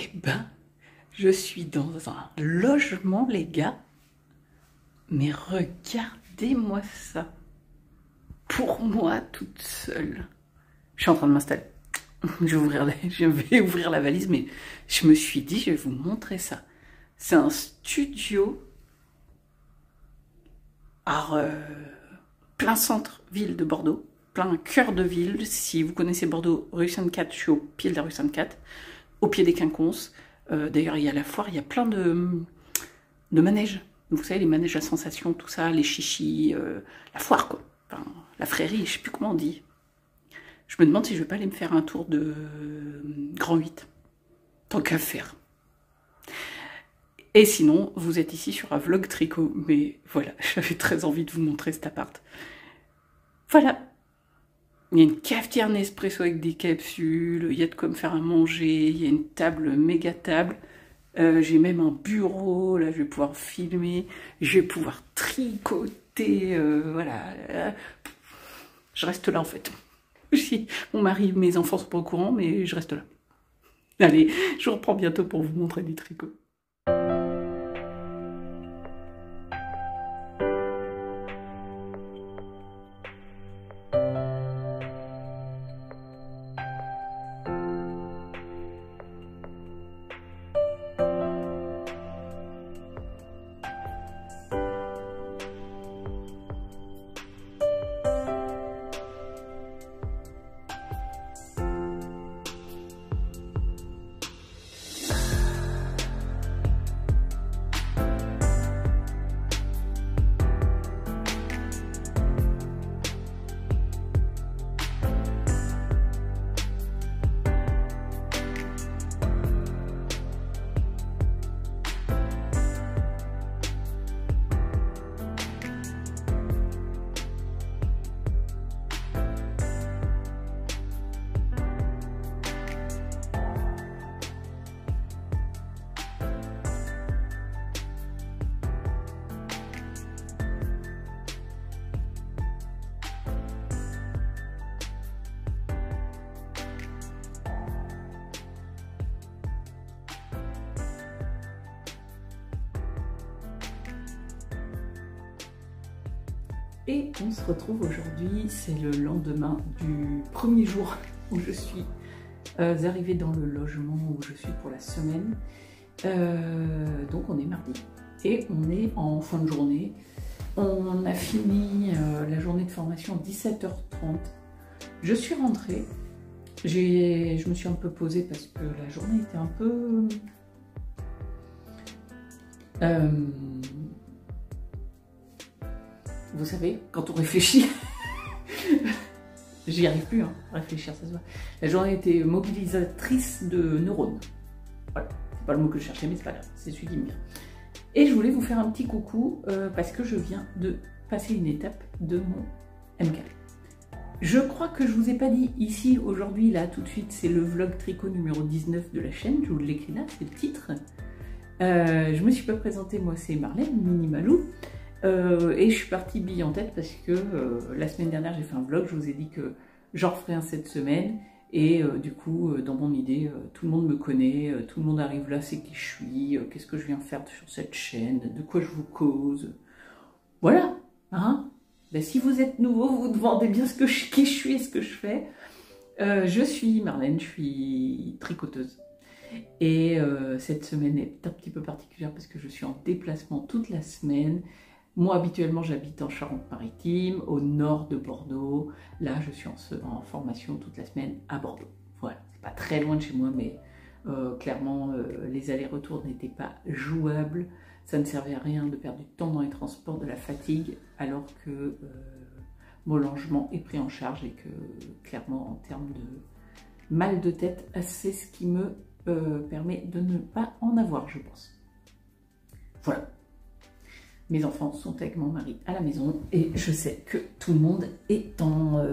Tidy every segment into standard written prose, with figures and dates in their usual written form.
Eh ben, je suis dans un logement, les gars. Mais regardez-moi ça. Pour moi, toute seule. Je suis en train de m'installer. Je vais ouvrir la valise, mais je me suis dit, je vais vous montrer ça. C'est un studio à plein centre-ville de Bordeaux, plein cœur de ville. Si vous connaissez Bordeaux, rue Sainte-Cat, je suis au pied de la rue Sainte-Cat, au pied des Quinconces. D'ailleurs, il y a la foire, il y a plein de manèges. Vous savez, les manèges à sensations, tout ça, les chichis, la foire, quoi. Enfin, la frérie, je sais plus comment on dit. Je me demande si je vais pas aller me faire un tour de Grand 8. Tant qu'à faire. Et sinon, vous êtes ici sur un vlog tricot. Mais voilà, j'avais très envie de vous montrer cet appart. Voilà. Il y a une cafetière Nespresso avec des capsules. Il y a de quoi me faire à manger. Il y a une table, méga table. J'ai même un bureau. Là, je vais pouvoir filmer. Je vais pouvoir tricoter. Voilà. Je reste là, en fait. Mon mari, mes enfants sont pas au courant, mais je reste là. Allez, je reprends bientôt pour vous montrer du tricot. Et on se retrouve aujourd'hui, c'est le lendemain du premier jour où je suis arrivée dans le logement où je suis pour la semaine. Donc on est mardi et on est en fin de journée. On a fini la journée de formation à 17h30. Je suis rentrée, je me suis un peu posée parce que la journée était un peu... vous savez, quand on réfléchit, j'y arrive plus, hein, réfléchir, ça se voit. La journée était mobilisatrice de neurones. Voilà, c'est pas le mot que je cherchais, mais c'est pas grave, c'est celui qui me vient. Et je voulais vous faire un petit coucou parce que je viens de passer une étape de mon MK. Je crois que je vous ai pas dit ici, aujourd'hui, là, tout de suite, c'est le vlog tricot numéro 19 de la chaîne, je vous l'écris là, c'est le titre. Je me suis pas présentée, moi c'est Marlène, Mini Malou. Et je suis partie bille en tête parce que la semaine dernière j'ai fait un vlog, je vous ai dit que j'en referai un cette semaine et du coup dans mon idée tout le monde me connaît, tout le monde arrive là, c'est qui je suis, qu'est-ce que je viens faire sur cette chaîne, de quoi je vous cause, voilà, hein. Ben, si vous êtes nouveau, vous demandez bien qui je suis et ce que je fais. Je suis Marlène, je suis tricoteuse. Et cette semaine est un petit peu particulière parce que je suis en déplacement toute la semaine. Moi, habituellement, j'habite en Charente-Maritime, au nord de Bordeaux. Là, je suis en formation toute la semaine à Bordeaux. Voilà, c'est pas très loin de chez moi, mais clairement, les allers-retours n'étaient pas jouables. Ça ne servait à rien de perdre du temps dans les transports, de la fatigue, alors que mon logement est pris en charge et que, clairement, en termes de mal de tête, c'est ce qui me permet de ne pas en avoir, je pense. Voilà. Mes enfants sont avec mon mari à la maison et je sais que tout le monde est en...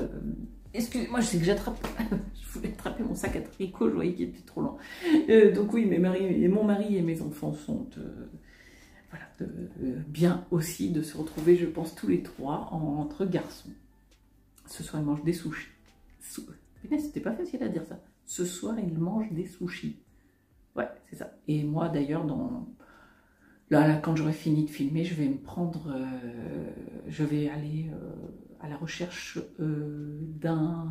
Excusez-moi, je sais que j'attrape... je voulais attraper mon sac à tricot, je voyais qu'il était trop lent. Donc oui, mon mari et mes enfants sont voilà, bien aussi de se retrouver, je pense, tous les trois entre garçons. Ce soir, ils mangent des sushis. Putain, c'était pas facile à dire ça. Ce soir, ils mangent des sushis. Ouais, c'est ça. Et moi, d'ailleurs, là, quand j'aurai fini de filmer, je vais me prendre... je vais aller à la recherche d'un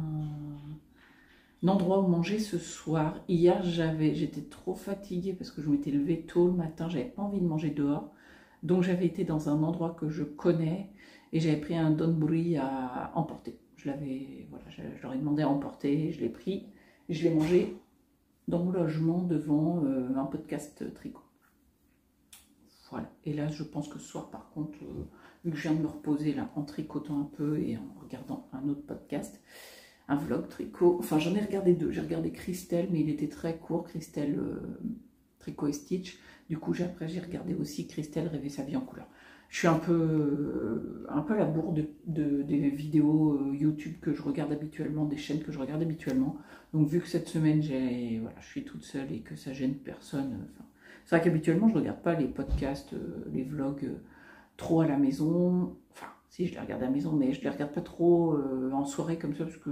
endroit où manger ce soir. Hier, j'étais trop fatiguée parce que je m'étais levée tôt le matin, j'avais pas envie de manger dehors. Donc j'avais été dans un endroit que je connais et j'avais pris un donburi à emporter. Voilà, je leur ai demandé à emporter, je l'ai pris et je l'ai mangé dans mon logement devant un podcast tricot. Voilà. Et là, je pense que ce soir, par contre, vu que je viens de me reposer là, en tricotant un peu et en regardant un autre podcast, un vlog tricot, enfin j'en ai regardé deux. J'ai regardé Christelle, mais il était très court, Christelle Tricot et Stitch. Du coup, après, j'ai regardé aussi Christelle Rêver sa vie en couleur. Je suis un peu à la bourre des vidéos YouTube que je regarde habituellement, des chaînes que je regarde habituellement. Donc, vu que cette semaine, voilà, je suis toute seule et que ça gêne personne. C'est vrai qu'habituellement, je ne regarde pas les podcasts, les vlogs trop à la maison. Enfin, si, je les regarde à la maison, mais je ne les regarde pas trop en soirée comme ça, parce que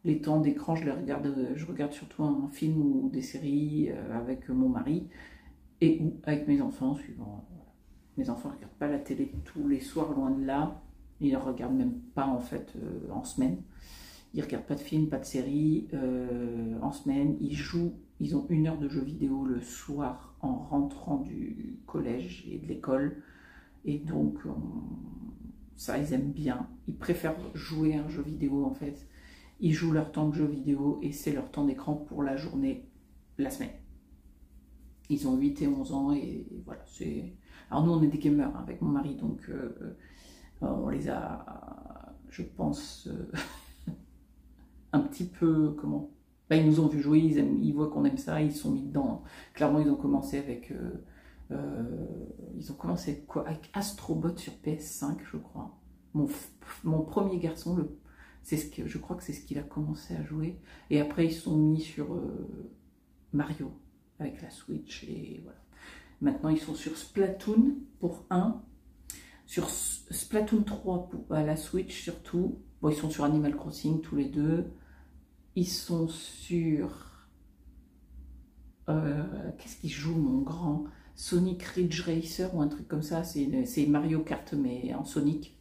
les temps d'écran, je regarde surtout un film ou des séries avec mon mari et ou avec mes enfants, suivant. Voilà. Mes enfants ne regardent pas la télé tous les soirs, loin de là. Ils ne regardent même pas en fait en semaine. Ils ne regardent pas de films, pas de séries en semaine. Ils ont 1 heure de jeux vidéo le soir en rentrant du collège et de l'école. Et donc, ça, ils aiment bien. Ils préfèrent jouer à un jeu vidéo en fait. Ils jouent leur temps de jeu vidéo et c'est leur temps d'écran pour la journée, la semaine. Ils ont 8 et 11 ans et voilà. Alors nous, on est des gamers hein, avec mon mari, donc on les a, je pense, un petit peu, comment ils nous ont vu jouer, ils voient qu'on aime ça, ils sont mis dedans. Clairement, ils ont commencé avec... quoi? Avec Astrobot sur PS5, je crois. Mon premier garçon, je crois que c'est ce qu'il a commencé à jouer. Et après, ils sont mis sur Mario avec la Switch. Et voilà. Maintenant, ils sont sur Splatoon pour 1. Sur Splatoon 3 à la Switch surtout. Bon, ils sont sur Animal Crossing tous les deux. Ils sont sur... qu'est-ce qu'ils jouent, mon grand? Sonic Ridge Racer ou un truc comme ça. C'est Mario Kart, mais en Sonic.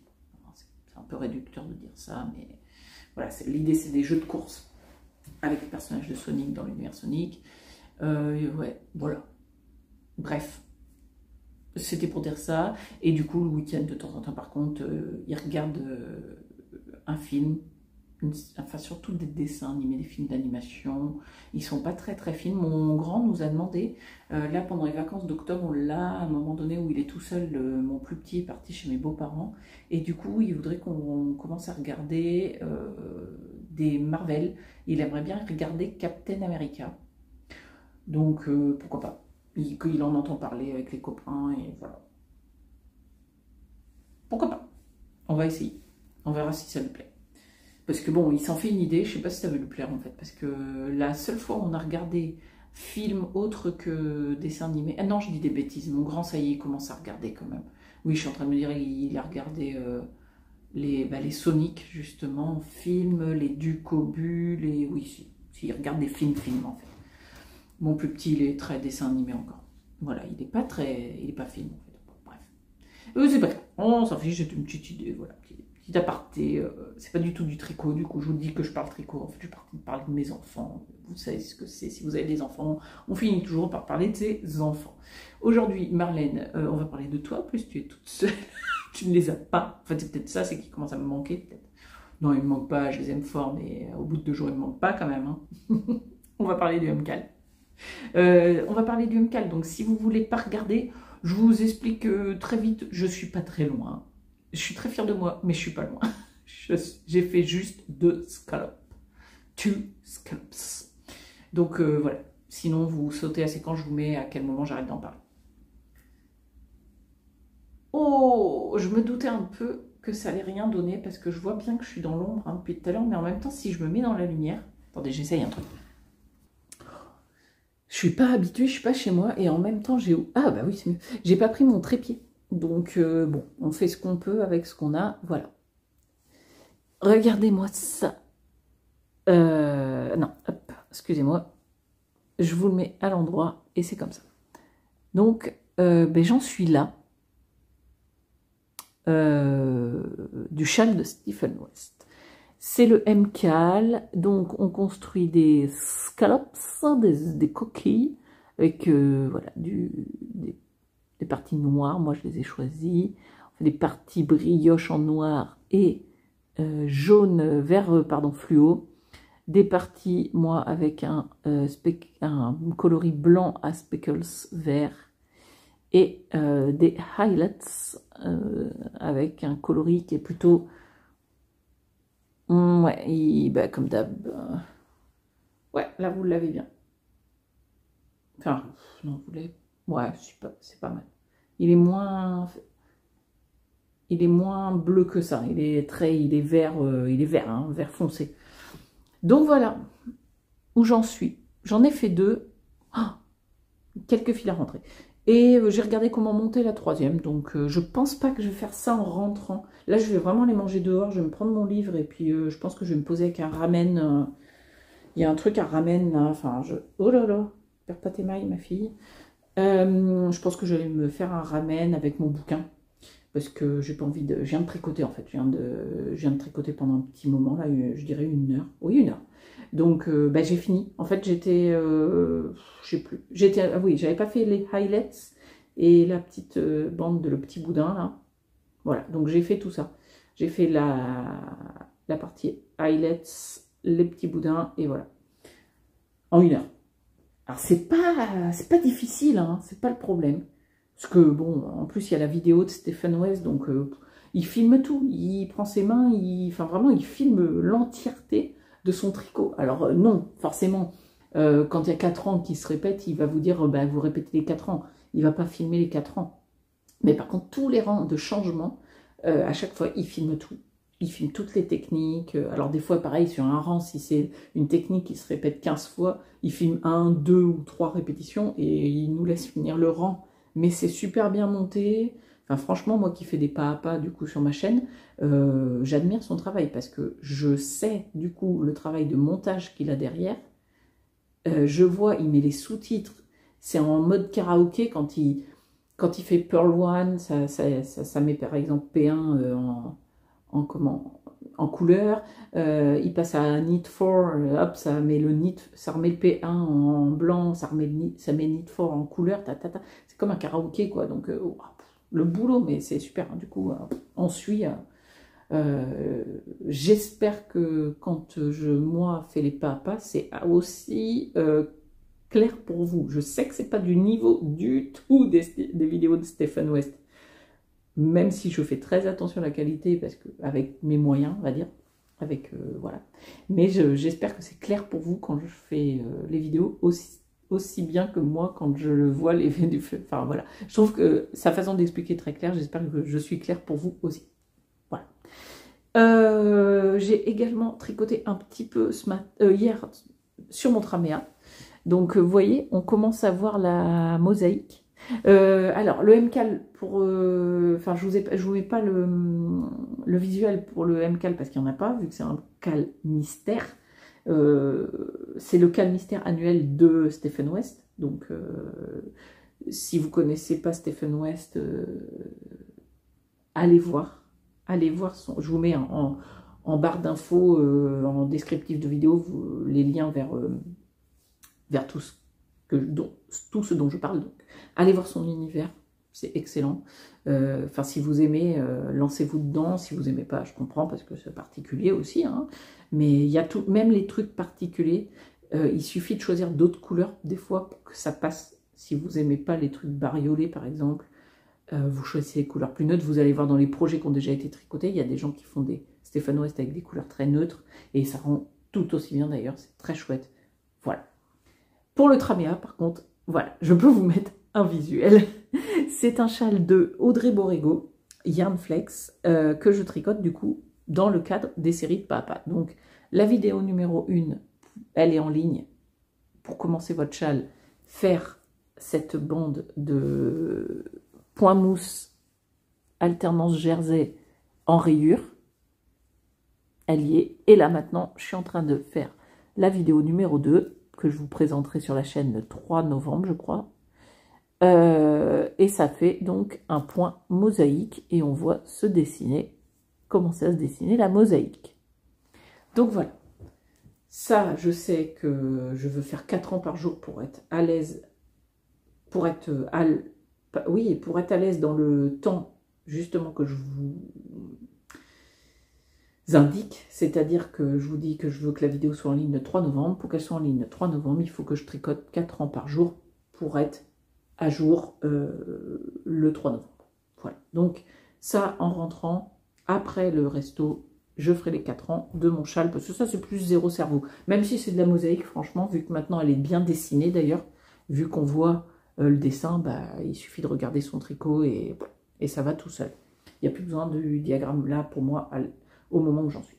C'est un peu réducteur de dire ça, mais voilà. L'idée, c'est des jeux de course avec les personnages de Sonic dans l'univers Sonic. Ouais, voilà. Bref. C'était pour dire ça. Et du coup, le week-end, de temps en temps, par contre, ils regardent un film. Enfin, surtout des dessins animés, des films d'animation. Ils sont pas très très fines. Mon grand nous a demandé, là pendant les vacances d'octobre, on l'a à un moment donné où il est tout seul, mon plus petit est parti chez mes beaux-parents, et du coup il voudrait qu'on commence à regarder des Marvel. Il aimerait bien regarder Captain America. Donc pourquoi pas. Il en entend parler avec les copains et voilà. Pourquoi pas. On va essayer. On verra si ça lui plaît. Parce que bon, il s'en fait une idée, je sais pas si ça va lui plaire en fait, parce que la seule fois où on a regardé film autre que dessin animé, ah non, je dis des bêtises, mon grand, ça y est, il commence à regarder quand même. Oui, je suis en train de me dire, il a regardé les Sonic, justement, films, les Ducobu, oui, il regarde des films en fait. Mon plus petit, il est très dessin animé encore. Voilà, il est pas film en fait. Bon, bref. C'est pas grave, on s'en fiche, c'est une petite idée, voilà. Petit aparté, c'est pas du tout du tricot, du coup je vous dis que je parle tricot, en fait je suis parler de mes enfants, vous savez ce que c'est, si vous avez des enfants, on finit toujours par parler de ses enfants. Aujourd'hui, Marlène, on va parler de toi, en plus tu es toute seule, tu ne les as pas, enfin c'est peut-être ça, c'est qui commence à me manquer peut-être. Non, ils me manquent pas, je les aime fort, mais au bout de 2 jours, ils me manquent pas quand même. Hein. On va parler du MCAL. On va parler du MCAL, donc si vous voulez pas regarder, je vous explique très vite, je suis pas très loin. Je suis très fière de moi, mais je suis pas loin. J'ai fait juste 2 scallops. 2 scallops. Donc voilà. Sinon, vous sautez à séquence, je vous mets à quel moment j'arrête d'en parler. Oh, je me doutais un peu que ça allait rien donner parce que je vois bien que je suis dans l'ombre hein, depuis tout à l'heure, mais en même temps, si je me mets dans la lumière... Attendez, j'essaye un truc. Je suis pas habituée, je suis pas chez moi et en même temps, j'ai... Ah bah oui, c'est mieux. J'ai pas pris mon trépied. Donc, bon, on fait ce qu'on peut avec ce qu'on a, voilà. Regardez-moi ça. Non, hop, excusez-moi. je vous le mets à l'endroit et c'est comme ça. Donc, ben, j'en suis là. Du châle de Stephen West. C'est le MCAL, donc on construit des scallops, des coquilles, avec voilà, des parties noires, moi je les ai choisies. On fait des parties brioches en noir et jaune, vert, pardon, fluo. Des parties, moi, avec un coloris blanc à speckles vert. Et des highlights avec un coloris qui est plutôt... ouais, bah, comme d'hab. Ouais, là, vous l'avez bien. Enfin, non, vous l'avez... Ouais, c'est pas mal. Il est moins bleu que ça. Il est vert, hein, vert foncé. Donc voilà où j'en suis. J'en ai fait 2. Oh, quelques fils à rentrer. Et j'ai regardé comment monter la 3e. Donc je pense pas que je vais faire ça en rentrant. Là, je vais vraiment les manger dehors. Je vais me prendre mon livre et puis je pense que je vais me poser avec un ramen. Il y a un truc à ramen là. Enfin, oh là là, perds pas tes mailles, ma fille. Je pense que je vais me faire un ramen avec mon bouquin. Parce que j'ai pas envie de... Je viens de tricoter en fait. Je viens de tricoter pendant un petit moment, là, je dirais 1 heure. Oui, 1 heure. Donc, bah, j'ai fini. En fait, j'étais... je sais plus. Ah oui, j'avais pas fait les highlights et la petite bande de le petit boudin, là. Voilà, donc j'ai fait tout ça. J'ai fait la partie highlights, les petits boudins, et voilà. En 1 heure. Alors, c'est pas difficile, hein, c'est pas le problème. Parce que, bon, en plus, il y a la vidéo de Stephen West, donc il filme tout. Il prend ses mains, enfin, vraiment, il filme l'entièreté de son tricot. Alors, non, forcément, quand il y a 4 ans qui se répètent, il va vous dire, bah, vous répétez les 4 ans. Il ne va pas filmer les 4 ans. Mais par contre, tous les rangs de changement, à chaque fois, il filme tout. Il filme toutes les techniques. Alors, des fois, pareil, sur un rang, si c'est une technique qui se répète 15 fois, il filme 1, 2 ou 3 répétitions et il nous laisse finir le rang. Mais c'est super bien monté. Enfin, franchement, moi qui fais des pas à pas du coup sur ma chaîne, j'admire son travail parce que je sais du coup le travail de montage qu'il a derrière. Je vois, il met les sous-titres. C'est en mode karaoké quand il fait Pearl One, ça met par exemple P1 en couleur. Il passe à Knit 4, hop, ça remet le P1 en blanc, ça met Knit 4 en couleur, c'est comme un karaoké quoi, donc le boulot, mais c'est super, hein, du coup on suit. J'espère que quand moi fais les pas à pas, c'est aussi clair pour vous. Je sais que c'est pas du niveau du tout des vidéos de Stephen West, même si je fais très attention à la qualité, parce que avec mes moyens, on va dire, avec voilà. Mais j'espère que c'est clair pour vous quand je fais les vidéos aussi bien que moi quand je le vois les vidéos. Enfin voilà, je trouve que sa façon d'expliquer est très claire. J'espère que je suis claire pour vous aussi. Voilà. J'ai également tricoté un petit peu hier sur mon Tramea. Donc vous voyez, on commence à voir la mosaïque. Alors, le MCAL, enfin, je vous mets pas le visuel pour le MCAL parce qu'il n'y en a pas, vu que c'est un cal mystère. C'est le cal mystère annuel de Stephen West. Donc, si vous ne connaissez pas Stephen West, allez voir. Allez voir je vous mets en barre d'infos, en descriptif de vidéo, les liens vers tout ce dont je parle. Donc, allez voir son univers, c'est excellent. Enfin, si vous aimez, lancez-vous dedans. Si vous n'aimez pas, je comprends, parce que c'est particulier aussi. Hein. Mais il y a tout, même les trucs particuliers, il suffit de choisir d'autres couleurs, des fois, pour que ça passe. Si vous n'aimez pas les trucs bariolés, par exemple, vous choisissez les couleurs plus neutres. Vous allez voir dans les projets qui ont déjà été tricotés, il y a des gens qui font des Stephen West avec des couleurs très neutres, et ça rend tout aussi bien d'ailleurs, c'est très chouette. Voilà. Pour le Tramea, par contre, voilà, je peux vous mettre un visuel. C'est un châle de Audrey Borrego, Yarnflex, que je tricote du coup dans le cadre des séries de pas à pas. Donc, la vidéo numéro 1, elle est en ligne. Pour commencer votre châle, faire cette bande de point mousse, alternance jersey en rayure. Elle y est. Et là, maintenant, je suis en train de faire la vidéo numéro 2 que je vous présenterai sur la chaîne le 3 novembre, je crois. Et ça fait donc un point mosaïque et on voit se dessiner, commencer à se dessiner la mosaïque. Donc voilà, ça je sais que je veux faire 4 ans par jour pour être à l'aise, pour être à l'aise dans le temps justement que je vous indique, c'est-à-dire que je vous dis que je veux que la vidéo soit en ligne le 3 novembre. Pour qu'elle soit en ligne le 3 novembre, il faut que je tricote 4 ans par jour pour être à jour le 3 novembre. Voilà, donc ça en rentrant, après le resto, je ferai les 4 ans de mon châle, parce que ça c'est plus zéro cerveau. Même si c'est de la mosaïque, franchement, vu que maintenant elle est bien dessinée d'ailleurs, vu qu'on voit le dessin, bah, il suffit de regarder son tricot et ça va tout seul. Il n'y a plus besoin du diagramme là pour moi au moment où j'en suis.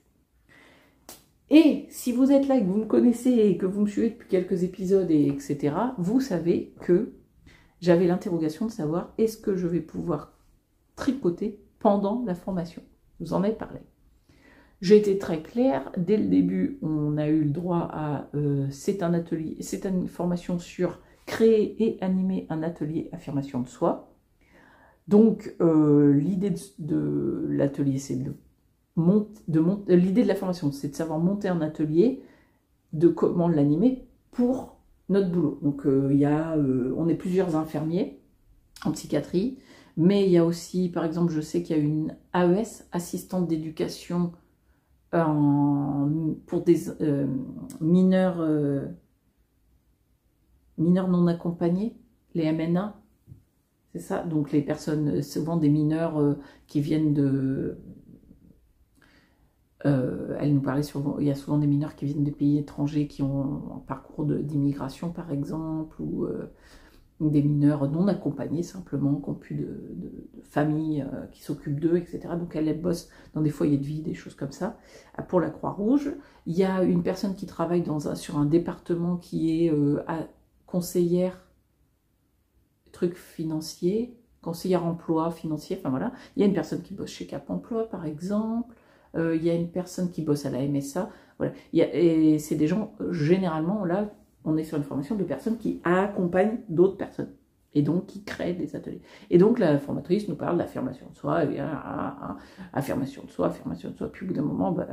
Et si vous êtes là et que vous me connaissez et que vous me suivez depuis quelques épisodes, etc., vous savez que j'avais l'interrogation de savoir est-ce que je vais pouvoir tricoter pendant la formation. Je vous en ai parlé. J'ai été très claire. Dès le début, on a eu le droit à... c'est un atelier, c'est une formation sur créer et animer un atelier affirmation de soi. Donc, l'idée de l'atelier, c'est l'idée de la formation, c'est de savoir monter un atelier, de comment l'animer pour notre boulot. Donc, on est plusieurs infirmiers en psychiatrie, mais il y a aussi, par exemple, je sais qu'il y a une AES, assistante d'éducation pour des mineurs non accompagnés, les MNA, c'est ça, donc les personnes, souvent des mineurs qui viennent de... elle nous parlait souvent, il y a souvent des mineurs qui viennent de pays étrangers qui ont un parcours d'immigration par exemple, ou des mineurs non accompagnés simplement, qui n'ont plus de famille qui s'occupent d'eux, etc. Donc elle bosse dans des foyers de vie, des choses comme ça, pour la Croix-Rouge. Il y a une personne qui travaille sur un département qui est conseillère financier, conseillère emploi financier, enfin voilà. Il y a une personne qui bosse chez Cap Emploi par exemple. Il y a une personne qui bosse à la MSA, voilà. Et c'est des gens, généralement, là, on est sur une formation de personnes qui accompagnent d'autres personnes, et donc qui créent des ateliers. Et donc la formatrice nous parle d'affirmation de soi, et bien, affirmation de soi, puis au bout d'un moment, bah,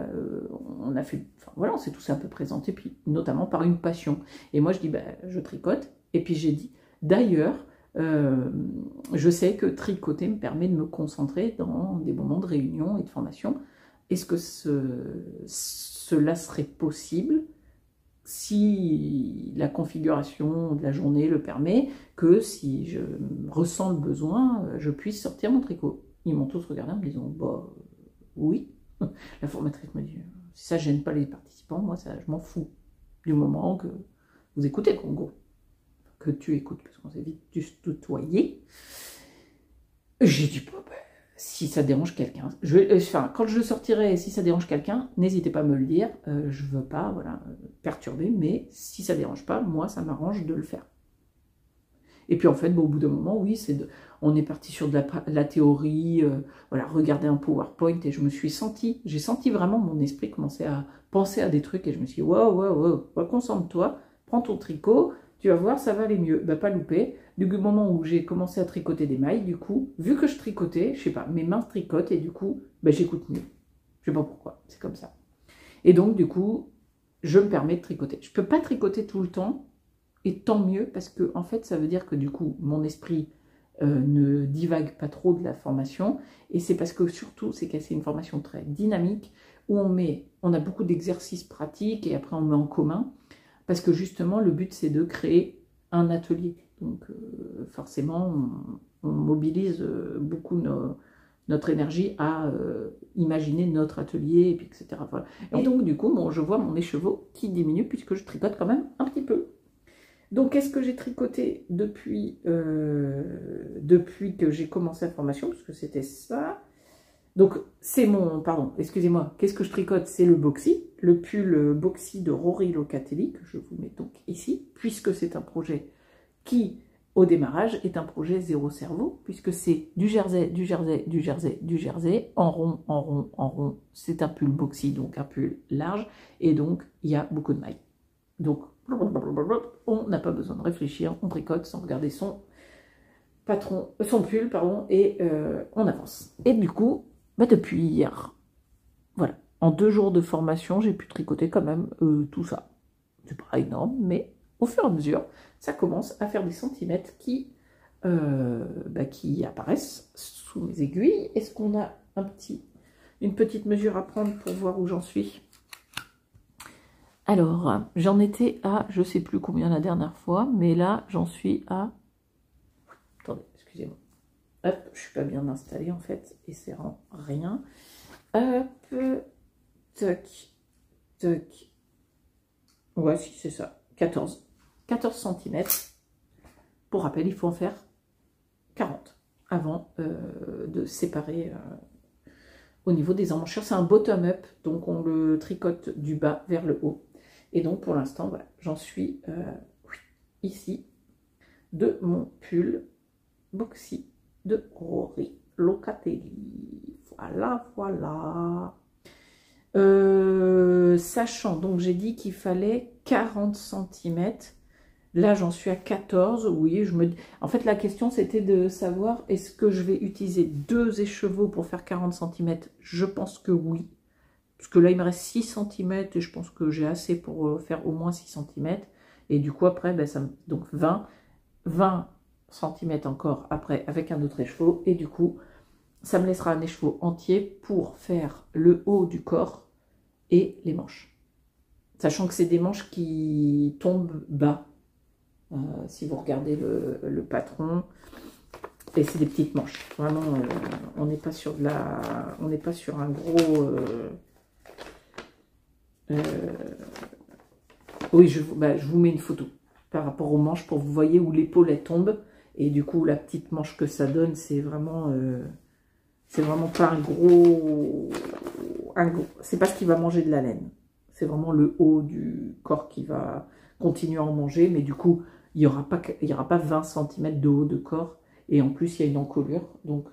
on a fait, enfin voilà, on s'est tous un peu présentés, puis notamment par une passion. Et moi je dis, bah, je tricote, et puis j'ai dit, d'ailleurs, je sais que tricoter me permet de me concentrer dans des moments de réunion et de formation. Est-ce que cela serait possible si la configuration de la journée le permet, que si je ressens le besoin, je puisse sortir mon tricot? Ils m'ont tous regardé en me disant, bah oui. La formatrice me dit, si ça ne gêne pas les participants, moi ça, je m'en fous. Du moment que vous écoutez, en gros. Que tu écoutes, parce qu'on s'est vite juste tutoyer. J'ai dit, bah, si ça dérange quelqu'un, quand je sortirai, si ça dérange quelqu'un, n'hésitez pas à me le dire, je veux pas, voilà, perturber, mais si ça dérange pas, moi, ça m'arrange de le faire. Et puis en fait, bon, au bout d'un moment, oui, on est parti sur de la théorie, voilà, regarder un PowerPoint, et j'ai senti vraiment mon esprit commencer à penser à des trucs, et je me suis dit, wow, concentre-toi, prends ton tricot, tu vas voir, ça va aller mieux. Bah, pas louper. Du moment où j'ai commencé à tricoter des mailles, du coup, vu que je tricotais, je sais pas, mes mains tricotent et du coup, bah, j'écoute mieux. Je sais pas pourquoi, c'est comme ça. Et donc, du coup, je me permets de tricoter. Je peux pas tricoter tout le temps, et tant mieux, parce que, en fait, ça veut dire que, du coup, mon esprit ne divague pas trop de la formation, et c'est parce que, surtout, c'est que c'est une formation très dynamique, où on a beaucoup d'exercices pratiques, et après, on met en commun. Parce que justement, le but, c'est de créer un atelier. Donc, forcément, on mobilise beaucoup notre énergie à imaginer notre atelier, et puis, etc. Voilà. Et donc, du coup, je vois mon écheveau qui diminue, puisque je tricote quand même un petit peu. Donc, qu'est-ce que j'ai tricoté depuis que j'ai commencé la formation? Parce que c'était ça. Donc, c'est pardon, excusez-moi, qu'est-ce que je tricote? C'est le boxy, le pull boxy de Rory Locatelli, que je vous mets donc ici, puisque c'est un projet qui, au démarrage, est un projet zéro cerveau, puisque c'est du jersey, en rond. C'est un pull boxy, donc un pull large, et donc, il y a beaucoup de mailles. Donc, On n'a pas besoin de réfléchir, on tricote sans regarder son pull, pardon, et on avance. Et du coup, bah depuis hier, voilà, en 2 jours de formation, j'ai pu tricoter quand même tout ça. C'est pas énorme, mais au fur et à mesure, ça commence à faire des centimètres qui apparaissent sous mes aiguilles. Est-ce qu'on a une petite mesure à prendre pour voir où j'en suis? Alors, j'en étais à, je sais plus combien la dernière fois, mais là, j'en suis à... Attendez, excusez-moi. Hop, je suis pas bien installée en fait, et c'est rien. Hop, toc, toc. Ouais, si, c'est ça. 14 cm. Pour rappel, il faut en faire 40 avant de séparer au niveau des emmanchures. C'est un bottom-up, donc on le tricote du bas vers le haut. Et donc, pour l'instant, voilà, j'en suis ici de mon pull Boxy de Rory Locatelli. Voilà, voilà. Sachant, donc j'ai dit qu'il fallait 40 cm. Là, j'en suis à 14. Oui, en fait, la question, c'était de savoir, est-ce que je vais utiliser 2 écheveaux pour faire 40 cm? Je pense que oui. Parce que là, il me reste 6 cm et je pense que j'ai assez pour faire au moins 6 cm. Et du coup, après, ben, donc 20 cm encore après avec un autre écheveau. Et du coup, ça me laissera un écheveau entier pour faire le haut du corps et les manches. Sachant que c'est des manches qui tombent bas. Si vous regardez le patron, et c'est des petites manches. Vraiment, on n'est pas sur on n'est pas sur un gros. Oui, je vous mets une photo par rapport aux manches pour que vous voyez où l'épaule elle tombe. Et du coup, la petite manche que ça donne, c'est vraiment pas un gros. C'est pas ce qui va manger de la laine. C'est vraiment le haut du corps qui va continuer à en manger, mais du coup, il n'y aura pas 20 cm de haut de corps. Et en plus, il y a une encolure. Donc,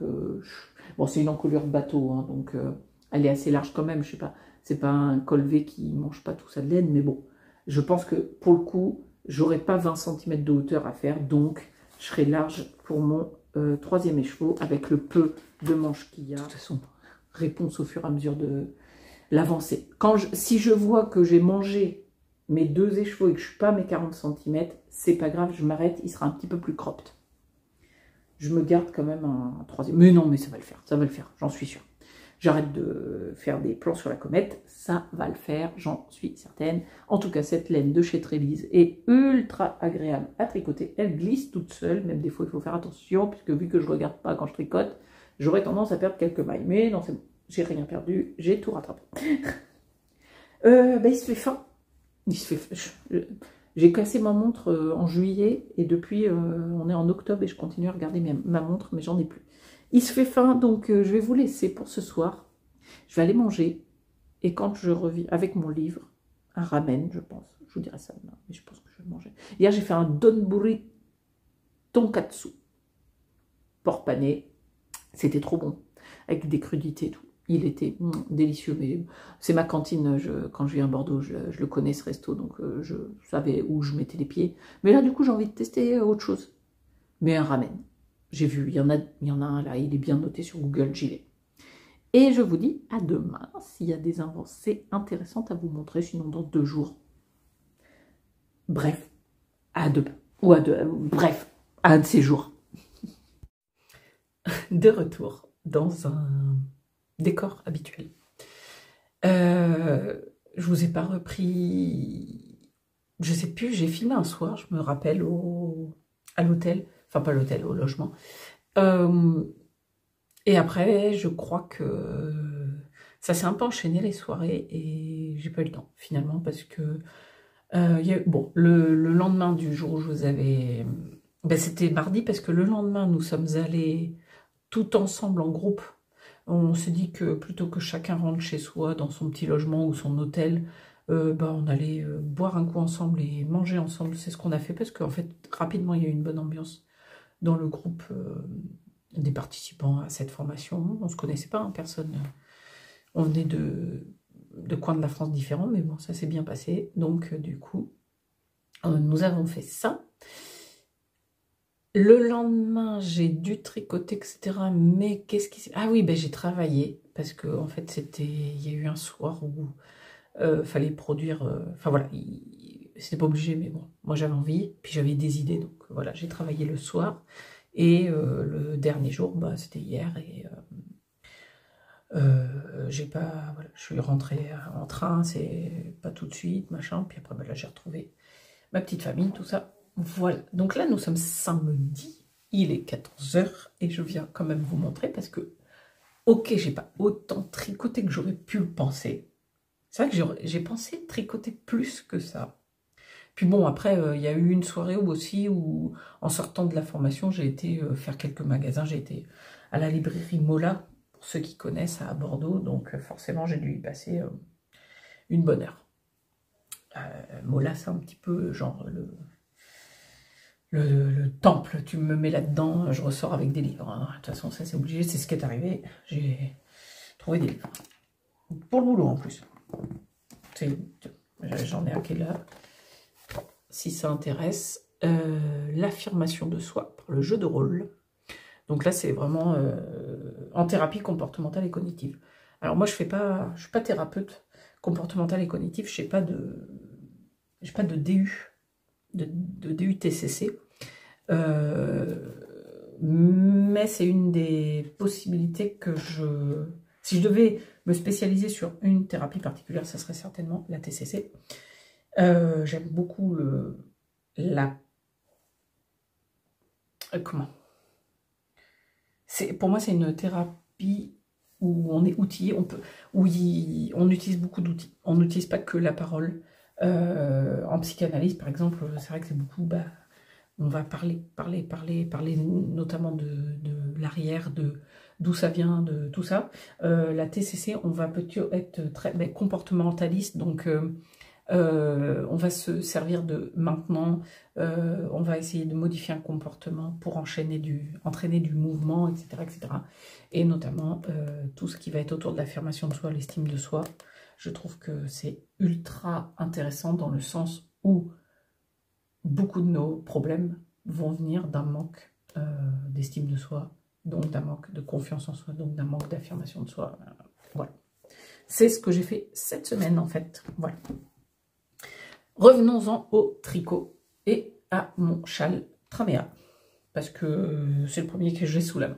bon, c'est une encolure bateau, hein, donc elle est assez large quand même. Je sais pas, c'est pas un collet qui mange pas tout ça de laine, mais bon, je pense que pour le coup, j'aurai pas 20 cm de hauteur à faire, donc je serai large pour mon 3e écheveau avec le peu de manches qu'il y a. De toute façon, réponse au fur et à mesure de l'avancée. Si je vois que j'ai mangé mes 2 écheveaux et que je ne suis pas à mes 40 cm, c'est pas grave, je m'arrête, il sera un petit peu plus cropped. Je me garde quand même un 3e. Mais non, mais ça va le faire, j'en suis sûre. J'arrête de faire des plans sur la comète, ça va le faire, j'en suis certaine. En tout cas, cette laine de chez Trélise est ultra agréable à tricoter. Elle glisse toute seule, même des fois il faut faire attention, puisque vu que je ne regarde pas quand je tricote, j'aurais tendance à perdre quelques mailles. Mais non, c'est bon, j'ai rien perdu, j'ai tout rattrapé. Il se fait fin. J'ai cassé ma montre en juillet, et depuis, on est en octobre, et je continue à regarder ma montre, mais j'en ai plus. Il se fait faim, donc je vais vous laisser pour ce soir. Je vais aller manger. Et quand je reviens avec mon livre, un ramen, je pense. Je vous dirai ça demain, mais je pense que je vais le manger. Hier, j'ai fait un donburi tonkatsu. Porc pané. C'était trop bon. Avec des crudités et tout. Il était délicieux. Mais c'est ma cantine. Quand je viens à Bordeaux, je le connais ce resto. Donc je savais où je mettais les pieds. Mais là, du coup, j'ai envie de tester autre chose. Mais un ramen. J'ai vu, il y en a un là, il est bien noté sur Google, j'y vais. Et je vous dis à demain, s'il y a des avancées intéressantes à vous montrer, sinon dans 2 jours. Bref, à demain. Bref, à un de ces jours. De retour dans un décor habituel. Je vous ai pas repris, je sais plus, j'ai filmé un soir, je me rappelle, à l'hôtel. Enfin, pas l'hôtel, au logement. Et après, je crois que ça s'est un peu enchaîné les soirées et j'ai pas eu le temps, finalement, parce que bon, le lendemain du jour où je vous avais... Ben, c'était mardi, parce que le lendemain, nous sommes allés tout ensemble en groupe. On s'est dit que plutôt que chacun rentre chez soi, dans son petit logement ou son hôtel, on allait boire un coup ensemble et manger ensemble. C'est ce qu'on a fait, parce qu'en fait, rapidement, il y a eu une bonne ambiance dans le groupe des participants à cette formation. On ne se connaissait pas, hein, personne. On venait de coins de la France différents, mais bon, ça s'est bien passé. Donc, du coup, Nous avons fait ça. Le lendemain, j'ai dû tricoter, etc. Mais qu'est-ce qui s'est... Ah oui, ben, j'ai travaillé, parce que en fait, il y a eu un soir où fallait produire... Enfin voilà, c'était pas obligé, mais bon, moi j'avais envie, puis j'avais des idées, donc voilà, j'ai travaillé le soir. Et le dernier jour, bah, c'était hier, et j'ai pas... Voilà, je suis rentrée en train, c'est pas tout de suite, machin, puis après, bah, là, j'ai retrouvé ma petite famille, tout ça. Voilà, donc là nous sommes samedi, il est 14 h et je viens quand même vous montrer parce que, ok, j'ai pas autant tricoté que j'aurais pu le penser. C'est vrai que j'ai pensé tricoter plus que ça. Puis bon, après, il y a eu une soirée aussi où, en sortant de la formation, j'ai été faire quelques magasins. J'ai été à la librairie Mola, pour ceux qui connaissent, à Bordeaux, donc forcément j'ai dû y passer une bonne heure. Mola, c'est un petit peu genre le temple, tu me mets là-dedans, je ressors avec des livres. Hein. De toute façon, ça c'est obligé, c'est ce qui est arrivé. J'ai trouvé des livres. Pour le boulot en plus. J'en ai un qui est là. Si ça intéresse. L'affirmation de soi pour le jeu de rôle. Donc là, c'est vraiment en thérapie comportementale et cognitive. Alors moi, je suis pas thérapeute comportementale et cognitive, je n'ai pas de DU. De DUTCC, mais c'est une des possibilités que si je devais me spécialiser sur une thérapie particulière, ça serait certainement la TCC. J'aime beaucoup pour moi, c'est une thérapie où on est outillé, on utilise beaucoup d'outils. On n'utilise pas que la parole. En psychanalyse, par exemple, c'est vrai que c'est beaucoup, on va parler notamment de l'arrière, d'où ça vient, de tout ça. La TCC, on va peut-être être très comportementaliste, donc on va se servir de maintenant, on va essayer de modifier un comportement pour entraîner du mouvement, etc., etc. Et notamment tout ce qui va être autour de l'affirmation de soi, l'estime de soi. Je trouve que c'est ultra intéressant dans le sens où beaucoup de nos problèmes vont venir d'un manque d'estime de soi, donc d'un manque de confiance en soi, donc d'un manque d'affirmation de soi. Voilà. C'est ce que j'ai fait cette semaine en fait. Voilà. Revenons-en au tricot et à mon châle Tramea, parce que c'est le premier que j'ai sous la main.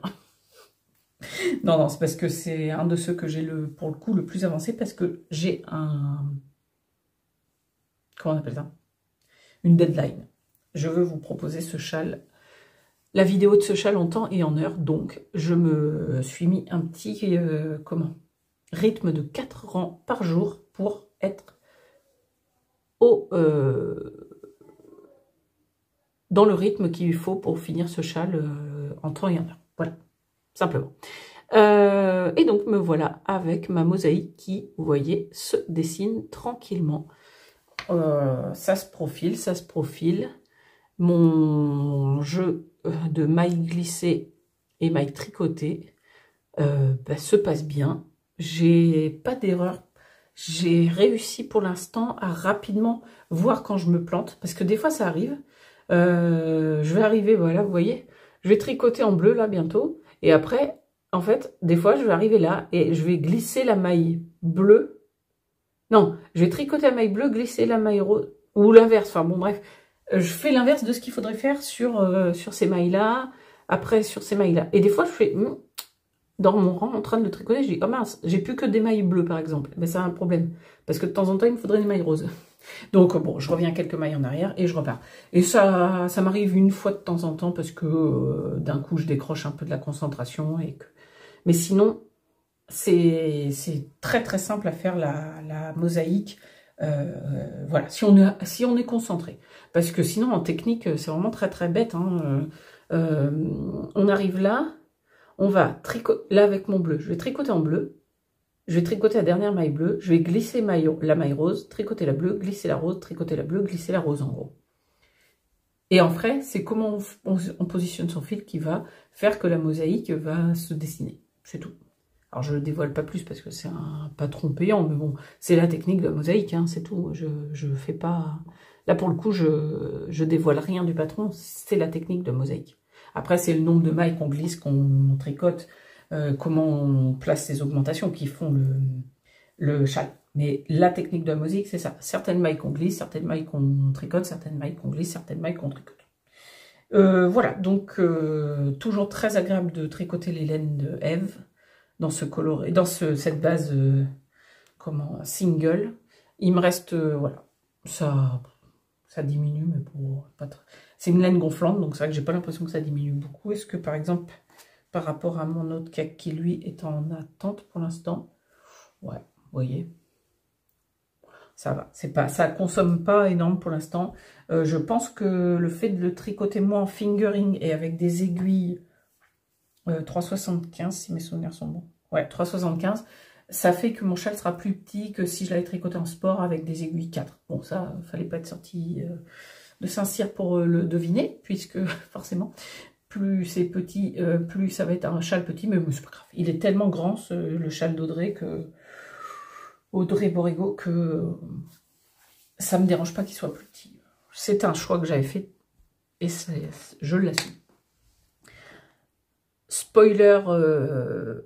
Non, c'est parce que c'est un de ceux que j'ai pour le coup le plus avancé, parce que j'ai comment on appelle ça? Une deadline. Je veux vous proposer ce châle, la vidéo de ce châle en temps et en heure, donc je me suis mis un petit rythme de 4 rangs par jour pour être dans le rythme qu'il faut pour finir ce châle en temps et en heure. Voilà, simplement. Et donc me voilà avec ma mosaïque qui, vous voyez, se dessine tranquillement. Ça se profile. Mon jeu de mailles glissées et mailles tricotées se passe bien. J'ai pas d'erreur. J'ai réussi pour l'instant à rapidement voir quand je me plante, parce que des fois ça arrive. Je vais arriver, voilà, vous voyez, je vais tricoter en bleu là bientôt, et après, en fait, des fois je vais arriver là et je vais glisser la maille bleue. Non, je vais tricoter la maille bleue, glisser la maille rose, ou l'inverse, enfin bon bref, je fais l'inverse de ce qu'il faudrait faire sur ces mailles-là, après sur ces mailles-là. Et des fois je fais, dans mon rang en train de le tricoter, je dis, oh mince, j'ai plus que des mailles bleues par exemple. Mais c'est un problème, parce que de temps en temps il me faudrait des mailles roses. Donc bon, je reviens quelques mailles en arrière et je repars. Et ça m'arrive une fois de temps en temps, parce que d'un coup je décroche un peu de la concentration. Mais sinon, c'est très très simple à faire la mosaïque. Voilà, si on est concentré. Parce que sinon en technique, c'est vraiment très très bête. Hein. On arrive là, on va tricoter, là avec mon bleu, je vais tricoter en bleu. Je vais tricoter la dernière maille bleue, je vais glisser la maille rose, tricoter la bleue, glisser la rose, tricoter la bleue, glisser la rose en gros. Et en vrai, c'est comment on positionne son fil qui va faire que la mosaïque va se dessiner. C'est tout. Alors je ne le dévoile pas plus parce que c'est un patron payant, mais bon, c'est la technique de la mosaïque, hein, c'est tout. Je fais pas Là, pour le coup, je dévoile rien du patron, c'est la technique de mosaïque. Après, c'est le nombre de mailles qu'on glisse, qu'on tricote, comment on place ces augmentations qui font le châle. Mais la technique de la mosaïque, c'est ça. Certaines mailles qu'on glisse, certaines mailles qu'on tricote, certaines mailles qu'on glisse, certaines mailles qu'on tricote. Voilà, donc toujours très agréable de tricoter les laines de Eve dans ce coloré, dans cette base single. Il me reste, voilà, ça diminue, mais pour pas très... C'est une laine gonflante, donc c'est vrai que j'ai pas l'impression que ça diminue beaucoup. Est-ce que par exemple, par rapport à mon autre cake qui lui est en attente pour l'instant, ouais, vous voyez, ça va, ça consomme pas énorme pour l'instant. Je pense que le fait de le tricoter moi en fingering et avec des aiguilles 3,75 si mes souvenirs sont bons. Ouais, 3,75, ça fait que mon châle sera plus petit que si je l'avais tricoté en sport avec des aiguilles 4. Bon, ça, fallait pas être sorti de Saint-Cyr pour le deviner, puisque forcément, plus c'est petit, plus ça va être un châle petit, mais c'est pas grave. Il est tellement grand, le châle d'Audrey, Audrey Borrego, que ça me dérange pas qu'il soit plus petit. C'est un choix que j'avais fait et je l'assume. Spoiler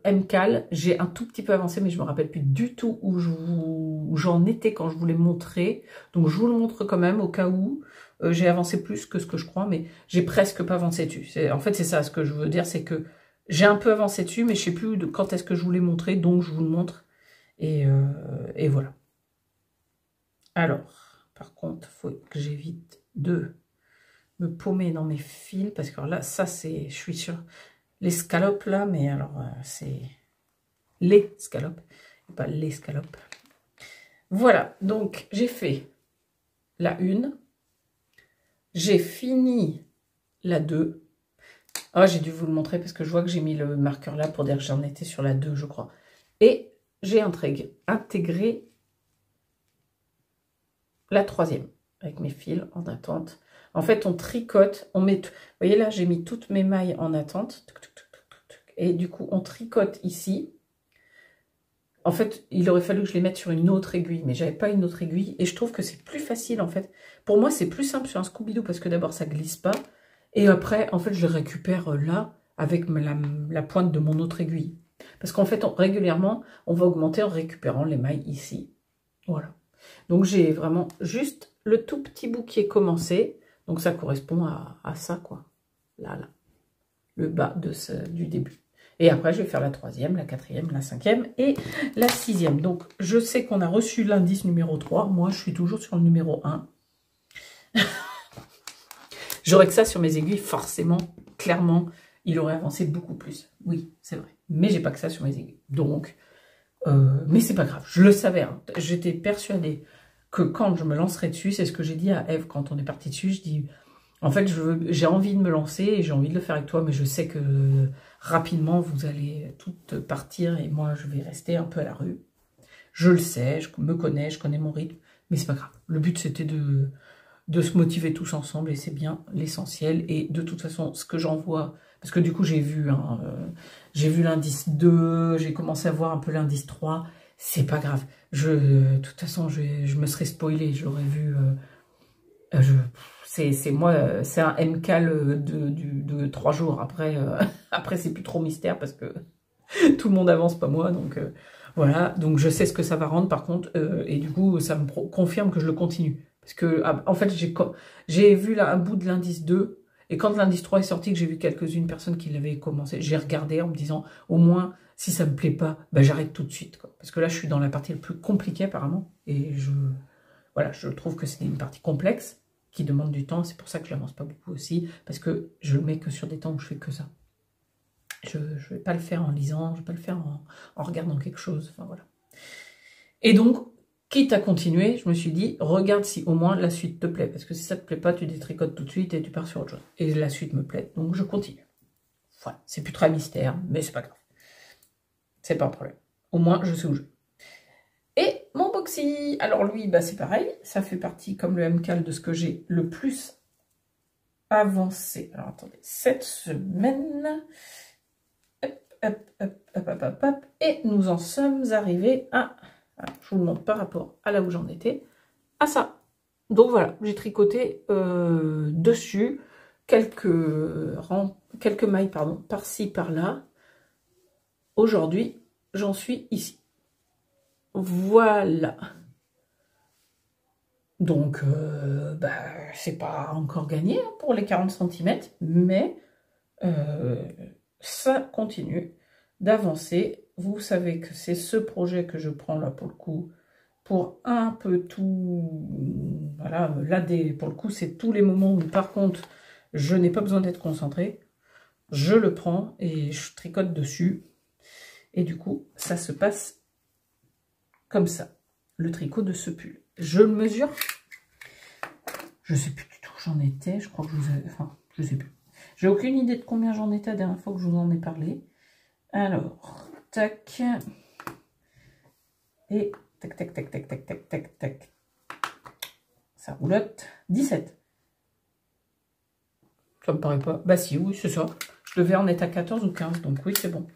MCAL, j'ai un tout petit peu avancé, mais je me rappelle plus du tout où j'en étais quand je voulais montrer. Donc je vous le montre quand même au cas où j'ai avancé plus que ce que je crois, mais j'ai presque pas avancé dessus. En fait, c'est ça ce que je veux dire, c'est que j'ai un peu avancé dessus, mais je sais plus quand est-ce que je voulais montrer, donc je vous le montre. Et voilà. Alors, par contre, il faut que j'évite de me paumer dans mes fils, parce que là, ça c'est, je suis sûre, les scalopes là, mais alors c'est les scalopes, pas les scalopes. Voilà, donc j'ai fait la 1, j'ai fini la 2. Ah, j'ai dû vous le montrer parce que je vois que j'ai mis le marqueur là pour dire que j'en étais sur la 2, je crois. Et j'ai intégré la 3e avec mes fils en attente. En fait, on tricote, on met... Vous voyez là, j'ai mis toutes mes mailles en attente. Et du coup, on tricote ici. En fait, il aurait fallu que je les mette sur une autre aiguille, mais j'avais pas une autre aiguille. Et je trouve que c'est plus facile, en fait. Pour moi, c'est plus simple sur un Scooby-Doo parce que d'abord, ça glisse pas. Et après, en fait, je les récupère là avec la pointe de mon autre aiguille. Parce qu'en fait, régulièrement, on va augmenter en récupérant les mailles ici. Voilà. Donc, j'ai vraiment juste le tout petit bout qui est commencé. Donc, ça correspond à ça, quoi. Là. Le bas du début. Et après, je vais faire la 3e, la 4e, la 5e et la 6e. Donc, je sais qu'on a reçu l'indice numéro 3. Moi, je suis toujours sur le numéro 1. J'aurais que ça sur mes aiguilles, forcément, clairement, il aurait avancé beaucoup plus. Oui, c'est vrai. Mais j'ai pas que ça sur mes aiguilles. Donc, mais c'est pas grave. Je le savais. Hein. J'étais persuadée que quand je me lancerai dessus, c'est ce que j'ai dit à Eve quand on est parti dessus, je dis... En fait, j'ai envie de me lancer et j'ai envie de le faire avec toi, mais je sais que rapidement, vous allez toutes partir et moi, je vais rester un peu à la rue. Je le sais, je me connais, je connais mon rythme, mais c'est pas grave. Le but, c'était de se motiver tous ensemble et c'est bien l'essentiel. Et de toute façon, ce que j'en vois, parce que du coup, j'ai vu l'indice 2, j'ai commencé à voir un peu l'indice 3, c'est pas grave. De toute façon, je me serais spoilée, j'aurais vu... c'est moi, c'est un MCAL de 3 jours. Après, après c'est plus trop mystère parce que tout le monde avance, pas moi. Donc voilà, donc je sais ce que ça va rendre par contre. Et du coup, ça me confirme que je le continue. Parce que, en fait, j'ai vu là un bout de l'indice 2. Et quand l'indice 3 est sorti, que j'ai vu quelques-unes personnes qui l'avaient commencé, j'ai regardé en me disant, au moins, si ça me plaît pas, bah, j'arrête tout de suite. Quoi. Parce que là, je suis dans la partie la plus compliquée apparemment. Et voilà, je trouve que c'est une partie complexe qui demande du temps. C'est pour ça que je n'avance pas beaucoup aussi. Parce que je le mets que sur des temps où je fais que ça. Je ne vais pas le faire en lisant, je ne vais pas le faire en regardant quelque chose. Enfin, voilà. Et donc, quitte à continuer, je me suis dit, regarde si au moins la suite te plaît. Parce que si ça ne te plaît pas, tu détricotes tout de suite et tu pars sur autre chose. Et la suite me plaît, donc je continue. Voilà, c'est plus très mystère, mais c'est pas grave. C'est pas un problème. Au moins, je sais où je vais. Et mon boxy, alors lui, bah, c'est pareil. Ça fait partie, comme le MCAL, de ce que j'ai le plus avancé. Alors, attendez, cette semaine... Hop. Et nous en sommes arrivés à... Je vous le montre par rapport à là où j'en étais. À ça. Donc voilà, j'ai tricoté dessus quelques mailles, pardon, par-ci, par-là. Aujourd'hui, j'en suis ici. Voilà. Donc, c'est pas encore gagné hein, pour les 40 cm, mais ça continue d'avancer. Vous savez que c'est ce projet que je prends là pour le coup, pour un peu tout. Voilà, là, pour le coup, c'est tous les moments où par contre, je n'ai pas besoin d'être concentrée. Je le prends et je tricote dessus. Et du coup, ça se passe comme ça, le tricot de ce pull. Je le mesure. Je sais plus du tout où j'en étais. Je crois que je vous ai... Enfin, je sais plus. J'ai aucune idée de combien j'en étais la dernière fois que je vous en ai parlé. Alors, tac. Et tac, tac, tac, tac, tac, tac, tac, tac. Ça roulotte. 17. Ça me paraît pas... Bah si, oui, c'est ça. Je devais en être à 14 ou 15, donc oui, c'est bon.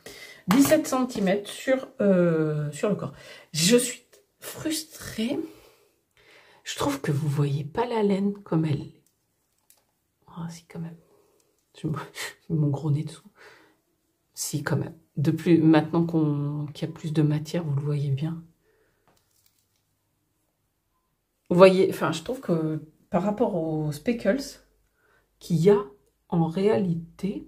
17 cm sur le corps. Je suis frustrée. Je trouve que vous voyez pas la laine comme elle est. Ah, si, quand même. J'ai mon gros nez dessous. Si, quand même. Maintenant qu'il y a plus de matière, vous le voyez bien. Vous voyez, enfin, je trouve que par rapport aux speckles qu'il y a en réalité,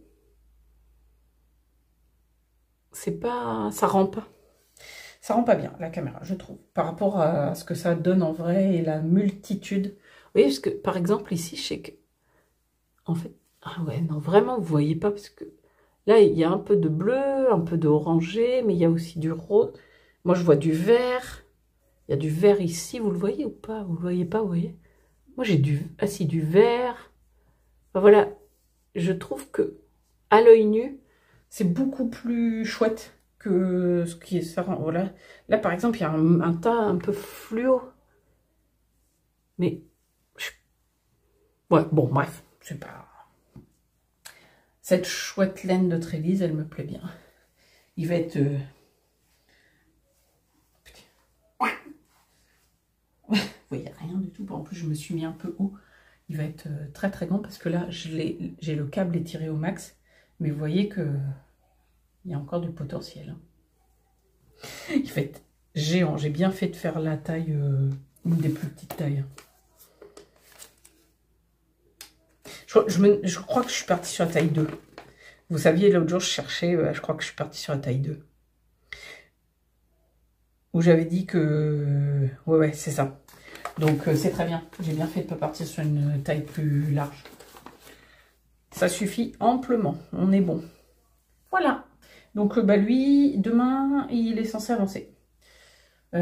c'est pas, ça rend pas bien la caméra, je trouve, par rapport à ce que ça donne en vrai et la multitude. Vous voyez, parce que par exemple ici, je sais que, en fait, ah ouais, non, vraiment, vous voyez pas, parce que là, il y a un peu de bleu, un peu d'orangé, mais il y a aussi du rose. Moi, je vois du vert. Il y a du vert ici, vous le voyez ou pas? Vous le voyez pas, vous voyez? Moi, j'ai du vert. Enfin, voilà, je trouve que à l'œil nu, c'est beaucoup plus chouette que ce qui est ça. Voilà. Là, par exemple, il y a un tas un peu fluo. Mais, ouais, bon, bref, c'est pas... Cette chouette laine de Trélise, elle me plaît bien. Il va être... Vous voyez rien du tout. En plus, je me suis mis un peu haut. Il va être très très grand parce que là, j'ai le câble étiré au max. Mais vous voyez que il y a encore du potentiel. Il va être géant. J'ai bien fait de faire la taille, une des plus petites tailles. Je crois que je suis partie sur la taille 2. Vous saviez, l'autre jour, je cherchais, je crois que je suis partie sur la taille 2. Où j'avais dit que... Ouais, c'est ça. Donc, c'est très bien. J'ai bien fait de ne pas partir sur une taille plus large. Ça suffit amplement. On est bon. Voilà. Donc, lui, demain, il est censé avancer. J'ai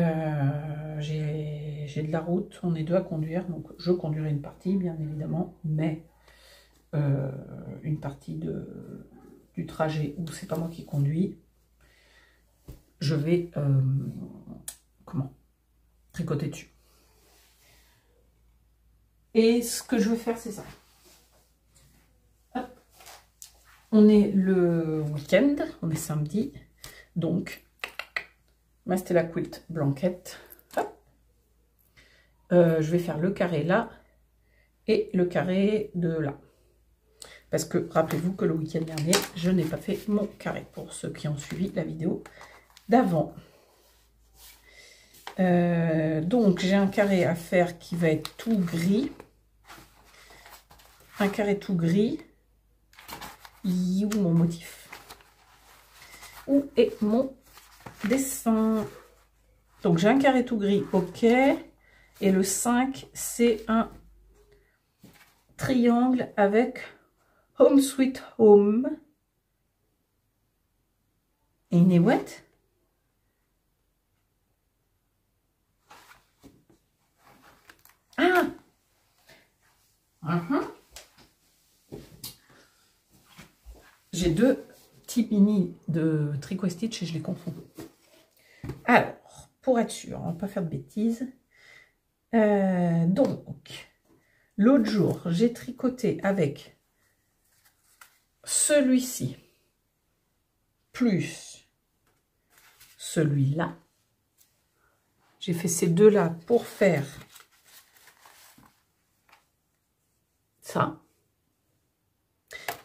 de la route. On est deux à conduire. Donc, je conduirai une partie, bien évidemment. Mais une partie du trajet où c'est pas moi qui conduis, je vais... tricoter dessus. Et ce que je veux faire, c'est ça. Hop. On est le week-end, on est samedi. Donc, ma Stella Quilt blanquette. Je vais faire le carré là et le carré de là. Parce que, rappelez-vous que le week-end dernier, je n'ai pas fait mon carré. Pour ceux qui ont suivi la vidéo d'avant. Donc j'ai un carré à faire qui va être tout gris. Un carré tout gris. Où mon motif? Où est mon dessin? Donc j'ai un carré tout gris, ok. Et le 5, c'est un triangle avec Home Sweet Home. Et une ouette. Ah, j'ai deux petits mini de Tricot Stitch et je les confonds. Alors, pour être sûr, on ne va pas faire de bêtises. Donc, l'autre jour, j'ai tricoté avec celui-ci, plus celui-là. J'ai fait ces deux-là pour faire ça.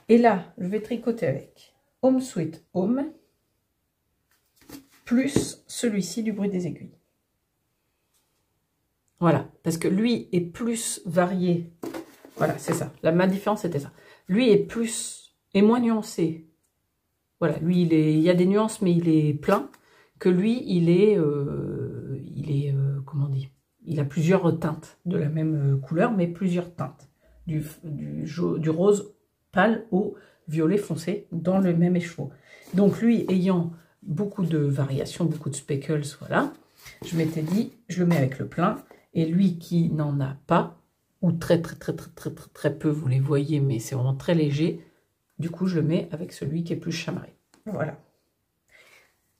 Et là, je vais tricoter avec Home Sweet Home plus celui-ci du bruit des aiguilles. Voilà, parce que lui est plus varié. Voilà, c'est ça. Ma différence, c'était ça. Lui est moins nuancé. Voilà, lui, il y a des nuances, mais il est plein. Que lui, comment on dit? Il a plusieurs teintes de la même couleur, mais plusieurs teintes. Du rose pâle au violet foncé dans le même écheveau. Donc lui, ayant beaucoup de variations, beaucoup de speckles, voilà, je m'étais dit, je le mets avec le plein. Et lui qui n'en a pas, ou très peu, vous les voyez, mais c'est vraiment très léger, du coup, je le mets avec celui qui est plus chamarré. Voilà.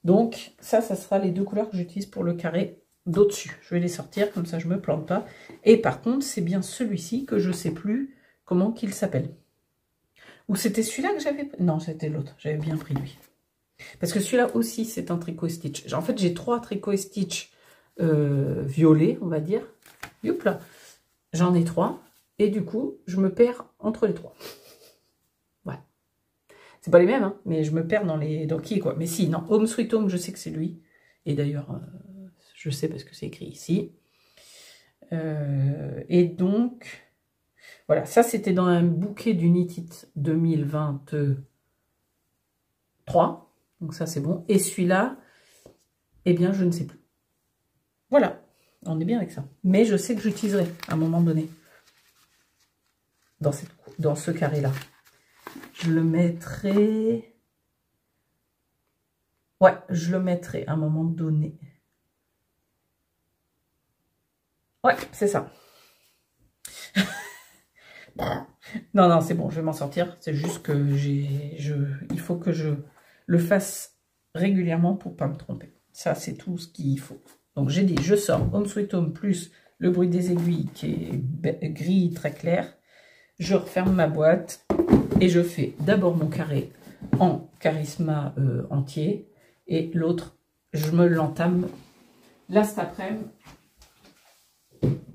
Donc, ça sera les deux couleurs que j'utilise pour le carré d'au-dessus. Je vais les sortir, comme ça je ne me plante pas. Et par contre, c'est bien celui-ci que je ne sais plus comment qu'il s'appelle. Ou c'était celui-là que j'avais... Non, c'était l'autre. J'avais bien pris lui. Parce que celui-là aussi, c'est un tricot et stitch. En fait, j'ai 3 tricots et stitch violets, on va dire. Youp là. J'en ai 3. Et du coup, je me perds entre les 3. Ouais. C'est pas les mêmes, hein, mais je me perds dans qui, quoi. Mais si, non, Home Sweet Home, je sais que c'est lui. Et d'ailleurs, je sais parce que c'est écrit ici. Et donc, voilà, ça c'était dans un bouquet du Knit It 2023. Donc ça c'est bon. Et celui-là, eh bien, je ne sais plus. Voilà, on est bien avec ça. Mais je sais que j'utiliserai à un moment donné. Dans ce carré-là. Je le mettrai... Ouais, je le mettrai à un moment donné. Ouais, c'est ça. Non, non, c'est bon, je vais m'en sortir. C'est juste que il faut que je le fasse régulièrement pour ne pas me tromper. Ça, c'est tout ce qu'il faut. Donc, j'ai dit, je sors Home Sweet Home plus le bruit des aiguilles qui est gris très clair. Je referme ma boîte et je fais d'abord mon carré en charisma entier et l'autre, je me l'entame là cet après-midi.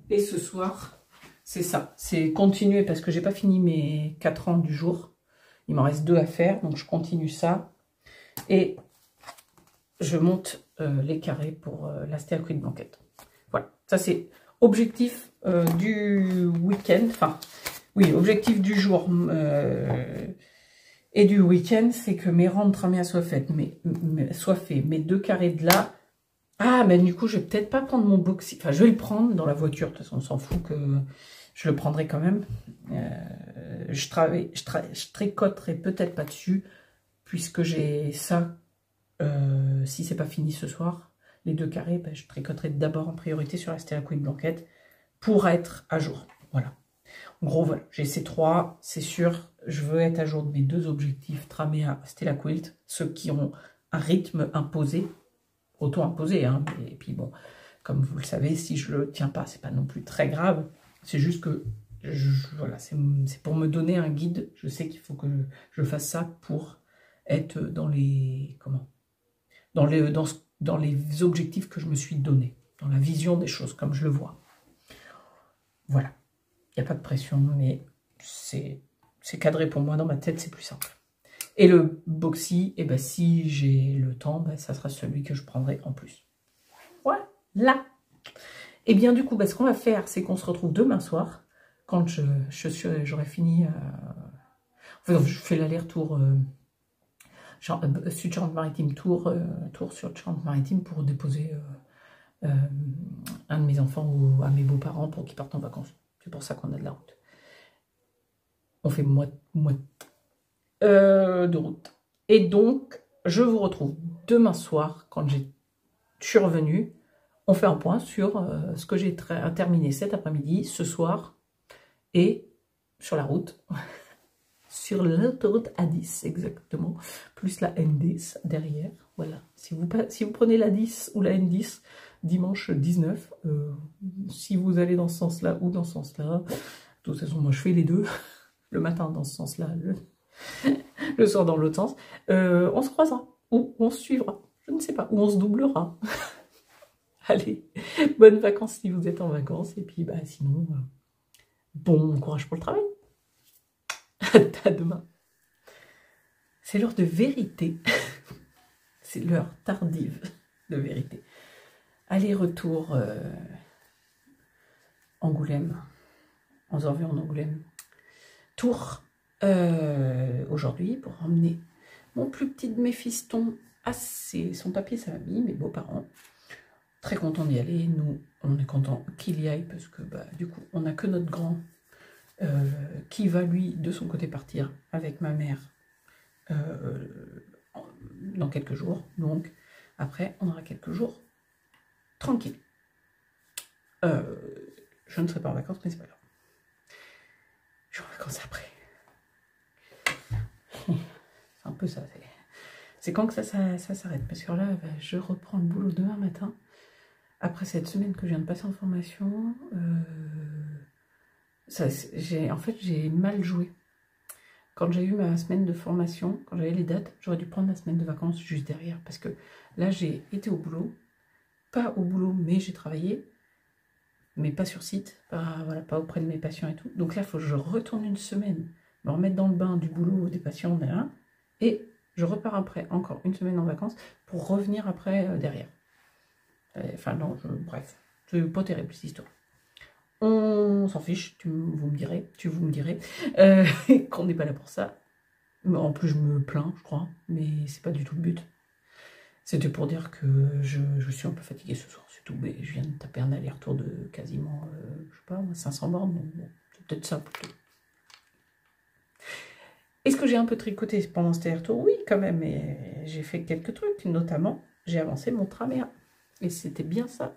Et ce soir, c'est ça. C'est continuer parce que j'ai pas fini mes 4 ans du jour. Il m'en reste 2 à faire, donc je continue ça. Et je monte les carrés pour la Stella Queen Blanquette. Voilà, ça c'est objectif du week-end. Enfin, oui, objectif du jour et du week-end, c'est que mes rangs de tramé soient faits. Mes 2 carrés de là. Ah, mais du coup, je vais peut-être pas prendre mon boxy. Enfin, je vais le prendre dans la voiture. De toute façon, on s'en fout que je le prendrai quand même. Je tricoterai peut-être pas dessus, puisque j'ai ça. Si c'est pas fini ce soir, les 2 carrés, ben, je tricoterai d'abord en priorité sur la Stella Queen Blanquette pour être à jour. Voilà. En gros, voilà. J'ai ces 3, c'est sûr. Je veux être à jour de mes 2 objectifs tramés à Stella Quilt, ceux qui ont un rythme imposé. Auto-imposé, hein. Et puis bon, comme vous le savez, si je le tiens pas, c'est pas non plus très grave. C'est juste que, voilà, c'est pour me donner un guide. Je sais qu'il faut que je fasse ça pour être dans les, dans les objectifs que je me suis donné, dans la vision des choses, comme je le vois. Voilà, il n'y a pas de pression, mais c'est cadré pour moi dans ma tête, c'est plus simple. Et le boxy, eh ben, si j'ai le temps, ben, ça sera celui que je prendrai en plus. Voilà. Et bien du coup, ben, ce qu'on va faire, c'est qu'on se retrouve demain soir, quand j'aurai fini. Enfin, je fais l'aller-retour Sud-Charente-Maritime, tour sur Charente-Maritime pour déposer un de mes enfants ou à mes beaux-parents pour qu'ils partent en vacances. C'est pour ça qu'on a de la route. On fait de route. Et donc, je vous retrouve demain soir quand je suis revenue. On fait un point sur ce que j'ai terminé cet après-midi, ce soir, et sur la route, sur l'autoroute A10 exactement, plus la N10 derrière. Voilà. Si vous prenez la 10 ou la N10 dimanche 19, si vous allez dans ce sens-là ou dans ce sens-là, de toute façon, moi je fais les deux, le matin dans ce sens-là, le soir dans l'autre sens, on se croisera, ou on se suivra, je ne sais pas, ou on se doublera. Allez, bonnes vacances si vous êtes en vacances, et puis bah, sinon, bon courage pour le travail. À demain. C'est l'heure de vérité. C'est l'heure tardive de vérité. Aller-retour Angoulême. 11h20 en Angoulême. Tours aujourd'hui pour emmener mon plus petit de mes fistons à son papier sa mamie, mes beaux-parents. Très content d'y aller. Nous, on est content qu'il y aille parce que bah, du coup, on n'a que notre grand qui va lui de son côté partir avec ma mère dans quelques jours. Donc après, on aura quelques jours tranquilles. Je ne serai pas en vacances, mais c'est pas grave. Je suis en vacances après. C'est un peu ça. C'est quand que ça s'arrête. Parce que là, bah, je reprends le boulot demain matin. Après cette semaine que je viens de passer en formation, en fait, j'ai mal joué. Quand j'ai eu ma semaine de formation, quand j'avais les dates, j'aurais dû prendre la semaine de vacances juste derrière. Parce que là, j'ai été au boulot. Pas au boulot, mais j'ai travaillé. Mais pas sur site, voilà, pas auprès de mes patients et tout. Donc là, il faut que je retourne une semaine, me remettre dans le bain du boulot des patients, et je repars après, encore une semaine en vacances, pour revenir après derrière. Enfin, non, bref, c'est pas terrible cette histoire. On s'en fiche, vous me direz, qu'on n'est pas là pour ça. En plus, je me plains, je crois, mais c'est pas du tout le but. C'était pour dire que je suis un peu fatiguée ce soir, c'est tout. Mais je viens de taper un aller-retour de quasiment, je sais pas, 500 bornes, donc bon, c'est peut-être ça plutôt. Est-ce que j'ai un peu tricoté pendant cet aller-retour? Oui, quand même, mais j'ai fait quelques trucs, notamment, j'ai avancé mon tramea. Et c'était bien ça,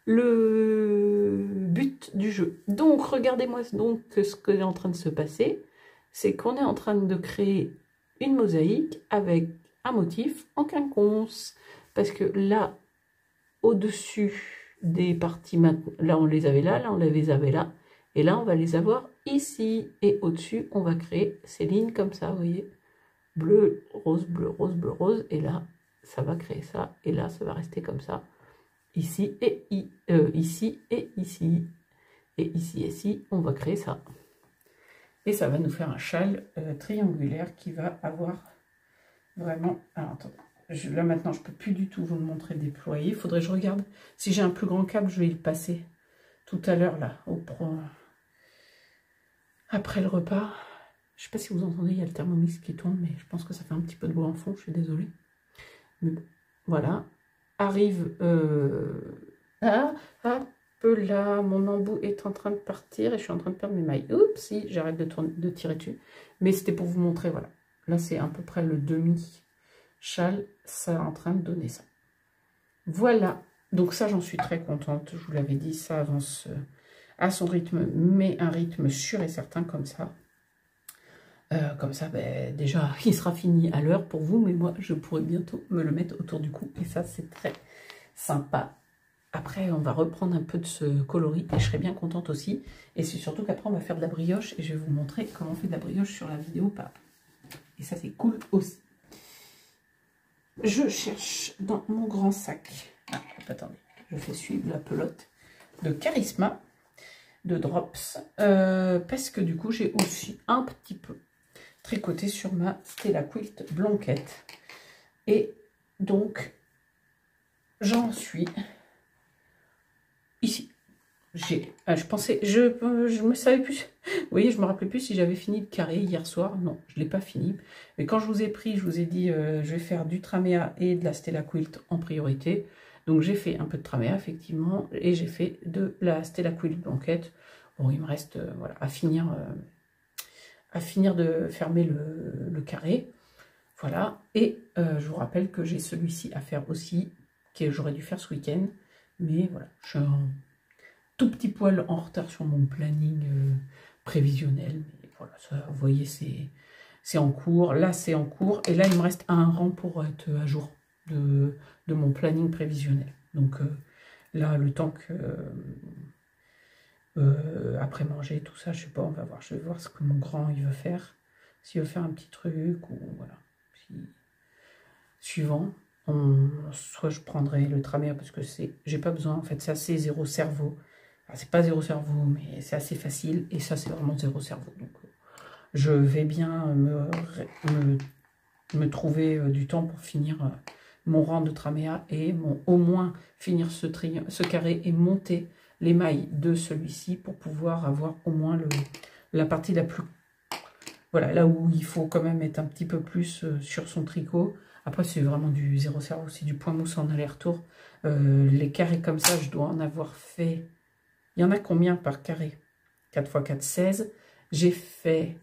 le but du jeu. Donc, regardez-moi donc ce qui est en train de se passer. C'est qu'on est en train de créer une mosaïque avec un motif en quinconce. Parce que là, au-dessus des parties, là on les avait là on les avait là. Et là, on va les avoir ici. Et au-dessus, on va créer ces lignes comme ça, vous voyez. Bleu, rose, bleu, rose, bleu, rose. Et là, ça va créer ça. Et là, ça va rester comme ça. Ici et ici et ici. Et ici et ici, on va créer ça. Et ça va nous faire un châle triangulaire qui va avoir vraiment... Alors, attendez. Là, maintenant, je ne peux plus du tout vous le montrer déployé. Il faudrait que je regarde. Si j'ai un plus grand câble, je vais le passer tout à l'heure, là, après le repas. Je ne sais pas si vous entendez, il y a le Thermomix qui tourne, mais je pense que ça fait un petit peu de bruit en fond, je suis désolée. Mais bon, voilà. Arrive... là, mon embout est en train de partir et je suis en train de perdre mes mailles. Oups, si, j'arrête de tirer dessus. Mais c'était pour vous montrer, voilà. Là, c'est à peu près le demi-châle, ça est en train de donner ça. Voilà, donc ça, j'en suis très contente. Je vous l'avais dit, ça avance à son rythme, mais un rythme sûr et certain comme ça. Comme ça, ben, déjà, il sera fini à l'heure pour vous, mais moi, je pourrais bientôt me le mettre autour du cou. Et ça, c'est très sympa. Après, on va reprendre un peu de ce coloris et je serai bien contente aussi. Et c'est surtout qu'après, on va faire de la brioche et je vais vous montrer comment on fait de la brioche sur la vidéo pape. Et ça, c'est cool aussi. Je cherche dans mon grand sac. Ah, attendez, je fais suivre la pelote de Charisma, de Drops, parce que du coup, j'ai aussi un petit peu tricoté sur ma Stella Quilt Blanquette. Et donc, j'en suis ici. Je me savais plus. Vous voyez, je me rappelais plus si j'avais fini le carré hier soir. Non, je ne l'ai pas fini. Mais quand je vous ai pris, je vous ai dit, je vais faire du Tramea et de la Stella Quilt en priorité. Donc j'ai fait un peu de Tramea, effectivement, et j'ai fait de la Stella Quilt Blanquette. Bon, il me reste voilà, à finir de fermer le carré. Voilà. Et je vous rappelle que j'ai celui-ci à faire aussi, que j'aurais dû faire ce week-end. Mais voilà, je suis un tout petit poil en retard sur mon planning prévisionnel. Mais voilà, ça, vous voyez, c'est en cours. Là, c'est en cours. Et là, il me reste un rang pour être à jour de mon planning prévisionnel. Donc là, le temps que... après manger, tout ça, je sais pas, on va voir. Je vais voir ce que mon grand, il veut faire. S'il veut faire un petit truc ou voilà. Suivant. Soit je prendrai le Tramea parce que j'ai pas besoin, en fait c'est assez zéro cerveau. C'est pas zéro cerveau, mais c'est assez facile et ça c'est vraiment zéro cerveau. Donc je vais bien me trouver du temps pour finir mon rang de traméa et au moins finir ce carré et monter les mailles de celui-ci pour pouvoir avoir au moins la partie la plus... Voilà, là où il faut quand même être un petit peu plus sur son tricot. Après, c'est vraiment du 0,0, aussi du point mousse en aller-retour. Les carrés comme ça, je dois en avoir fait... Il y en a combien par carré? 4 x 4, 16. J'ai fait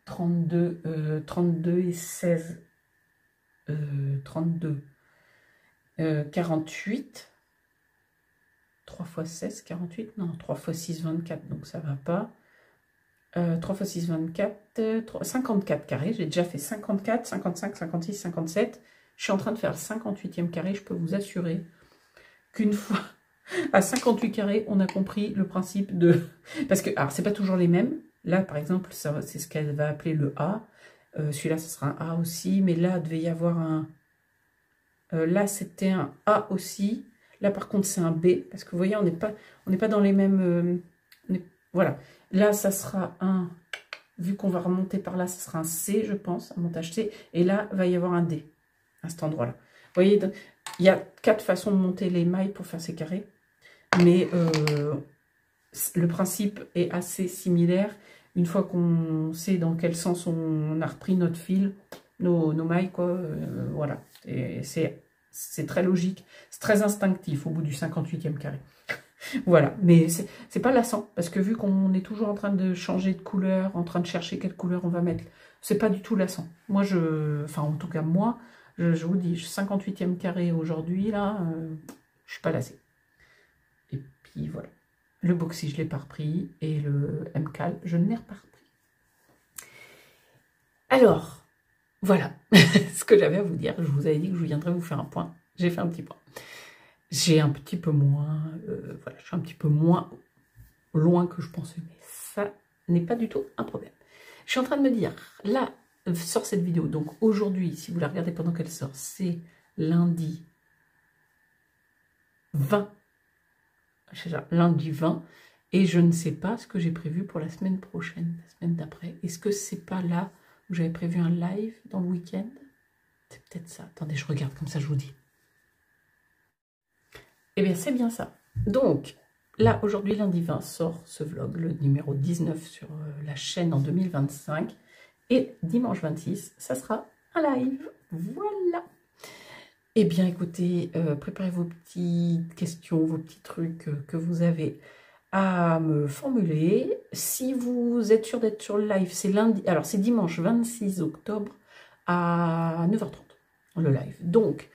32 et 16. 32. 48. 3 x 16, 48. Non, 3 x 6, 24. Donc ça va pas. 3 x 6, 24. 54 carrés. J'ai déjà fait 54, 55, 56, 57. Je suis en train de faire le 58e carré. Je peux vous assurer qu'une fois à 58 carrés, on a compris le principe de... Parce que, alors, c'est pas toujours les mêmes. Là, par exemple, c'est ce qu'elle va appeler le A. Celui-là, ce sera un A aussi. Mais là, il devait y avoir un... là, c'était un A aussi. Là, par contre, c'est un B. Parce que, vous voyez, on n'est pas dans les mêmes... voilà. Là, ça sera un... Vu qu'on va remonter par là, ça sera un C, je pense, un montage C. Et là, il va y avoir un D, à cet endroit-là. Vous voyez, il y a 4 façons de monter les mailles pour faire ces carrés. Mais le principe est assez similaire. Une fois qu'on sait dans quel sens on a repris notre fil, nos mailles, quoi, voilà. C'est très logique, c'est très instinctif au bout du 58e carré. Voilà, mais c'est pas lassant, parce que vu qu'on est toujours en train de changer de couleur, en train de chercher quelle couleur on va mettre, c'est pas du tout lassant. Moi, enfin en tout cas moi, je vous dis, 58e carré aujourd'hui, là, je suis pas lassée. Et puis voilà, le boxy je l'ai pas repris, et le MCAL, je ne l'ai pas repris. Alors, voilà ce que j'avais à vous dire. Je vous avais dit que je viendrais vous faire un point, j'ai fait un petit point. J'ai un petit peu moins, voilà, je suis un petit peu moins loin que je pensais, mais ça n'est pas du tout un problème. Je suis en train de me dire, là, sort cette vidéo, donc aujourd'hui, si vous la regardez pendant qu'elle sort, c'est lundi 20, lundi 20, et je ne sais pas ce que j'ai prévu pour la semaine prochaine, la semaine d'après. Est-ce que c'est pas là où j'avais prévu un live dans le week-end? C'est peut-être ça. Attendez, je regarde, comme ça je vous dis. Eh bien, c'est bien ça. Donc, là, aujourd'hui, lundi 20, sort ce vlog, le numéro 19 sur la chaîne en 2025. Et dimanche 26, ça sera un live. Voilà. Eh bien, écoutez, préparez vos petites questions, vos petits trucs que vous avez à me formuler. Si vous êtes sûr d'être sur le live, c'est lundi. Alors, c'est dimanche 26 octobre à 9h30, le live. Donc,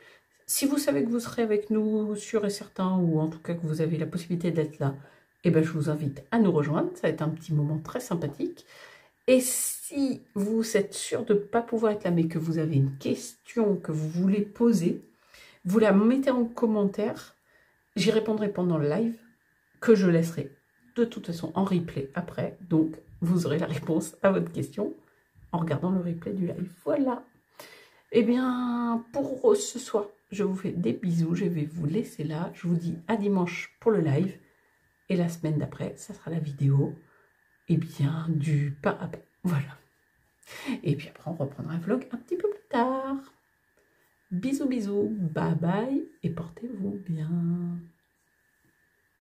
si vous savez que vous serez avec nous, sûr et certain, ou en tout cas que vous avez la possibilité d'être là, eh ben, je vous invite à nous rejoindre. Ça va être un petit moment très sympathique. Et si vous êtes sûr de ne pas pouvoir être là, mais que vous avez une question que vous voulez poser, vous la mettez en commentaire. J'y répondrai pendant le live, que je laisserai de toute façon en replay après. Donc, vous aurez la réponse à votre question en regardant le replay du live. Voilà. Eh bien, pour ce soir, je vous fais des bisous. Je vais vous laisser là. Je vous dis à dimanche pour le live. Et la semaine d'après, ça sera la vidéo. Eh bien, du pas à pas. Voilà. Et puis après, on reprendra un vlog un petit peu plus tard. Bisous, bisous. Bye bye. Et portez-vous bien.